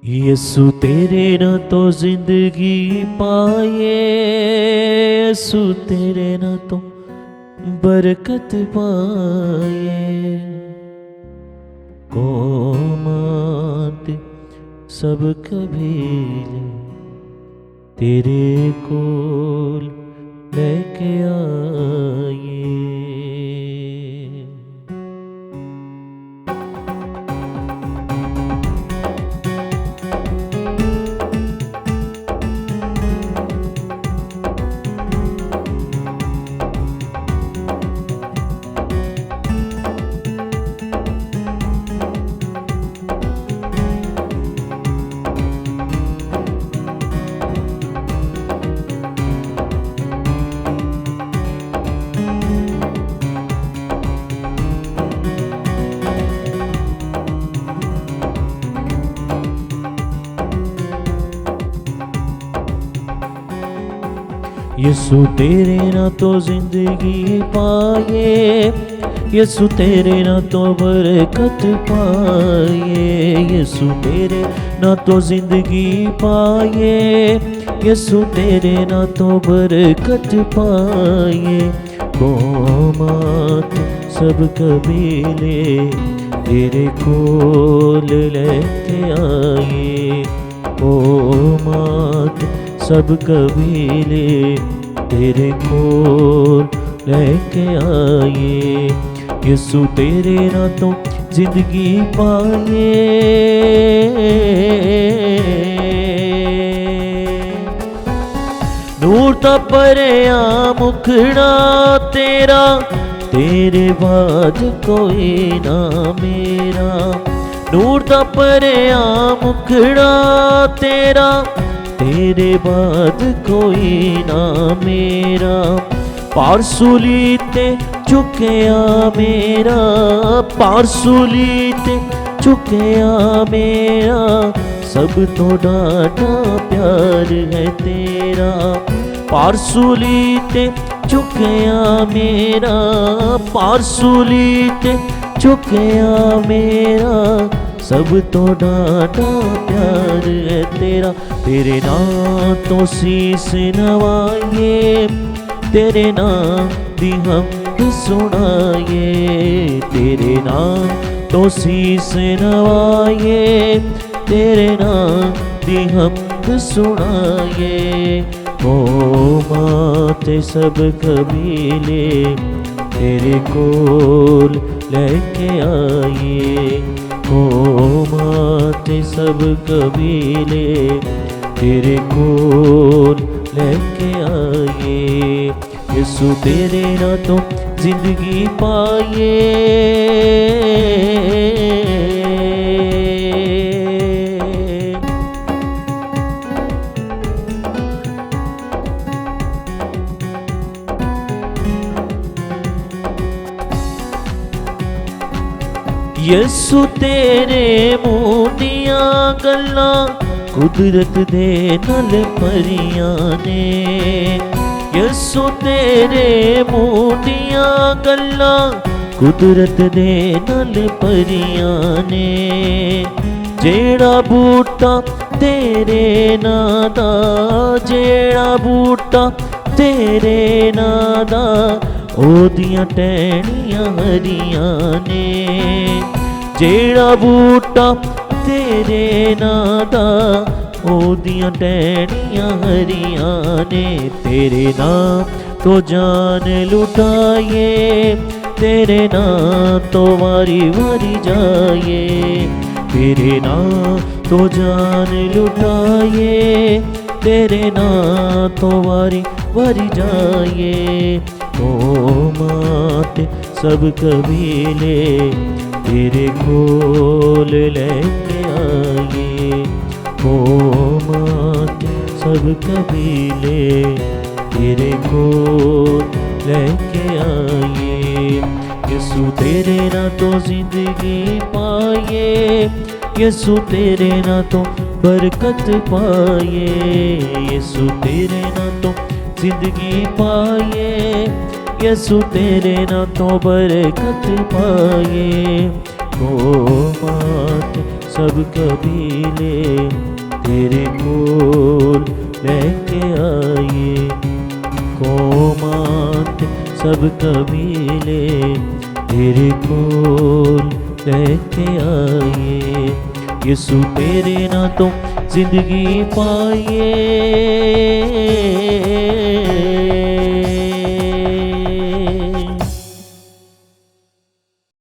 यीशु तेरे ना तो जिंदगी पाए, यीशु तेरे ना तो बरकत पाए। कोमाते सब कबीले तेरे कोल लेके आए। यीशु तेरे ना तो जिंदगी पाए, यीशु तेरे ना तो बरकत पाए। यीशु तेरे ना तो जिंदगी पाए, यीशु तेरे ना तो बरकत पाए। कोमात सब कबीले तेरे कोल लेके आए। कोमात सब कबीले तेरे कोल लेके आए। यीशु तेरे ना तो जिंदगी पाए, नूर ता परया मुखड़ा तेरा, तेरे बाद कोई ना मेरा। नूर ता परया मुखड़ा तेरा, तेरे बाद कोई ना मेरा। पारसूली ते चुकया मेरा, पारसूली ते चुकया मेरा। सब तो डाटा प्यार है तेरा। पारसूली ते चुकया मेरा, पारसूली ते चुकया मेरा। सब तो डाटा प्यार है तेरा। तेरे नाम तो शीस नवाए, तेरे नाम दी हम सुनाए। तेरे नाम तो शीस नवाए, तेरे नाम दी हम सुनाए। कोमाते सब कबीले तेरे कोल लेके आए। कोमाते सब कबीले तेरे कोल लेके आए। यीशु तेरे ना तो जिंदगी पाए, यीशु तेरे मुँह दिया गल्ला कुदरत दे नल परियां ने। यीशु तेरे मुँह दिया गल्ला कुदरत दे नल परियां ने। जेड़ा बूटा तेरे नादा, जेड़ा बूटा तेरे नादा, ओदियां टहनियां हरियां ने। जेड़ा बूटा तेरे नादा, ओदियां टहनियां हरियां ने। तेरे नाम तो जान लुटाए, तेरे नाम तो वारी वारी जाए। तेरे नाम तो जान लुटाए, तेरे नाम तो वारी वारी जाए। कोमाते सब कबीले तेरे कोल लेके आए। कोमाते सब कबीले तेरे कोल लेके आए। यीशु तेरे ना तो जिंदगी पाए, यीशु तेरे ना तो बरकत पाए। यीशु तेरे ना तो जिंदगी पाए, यीशु तेरे ना तो बरकत पाए। कोमाते सब कबीले कौमां सब कबीले तेरे कोल लेके आए। यीशु तेरे ना तो जिंदगी पाइए,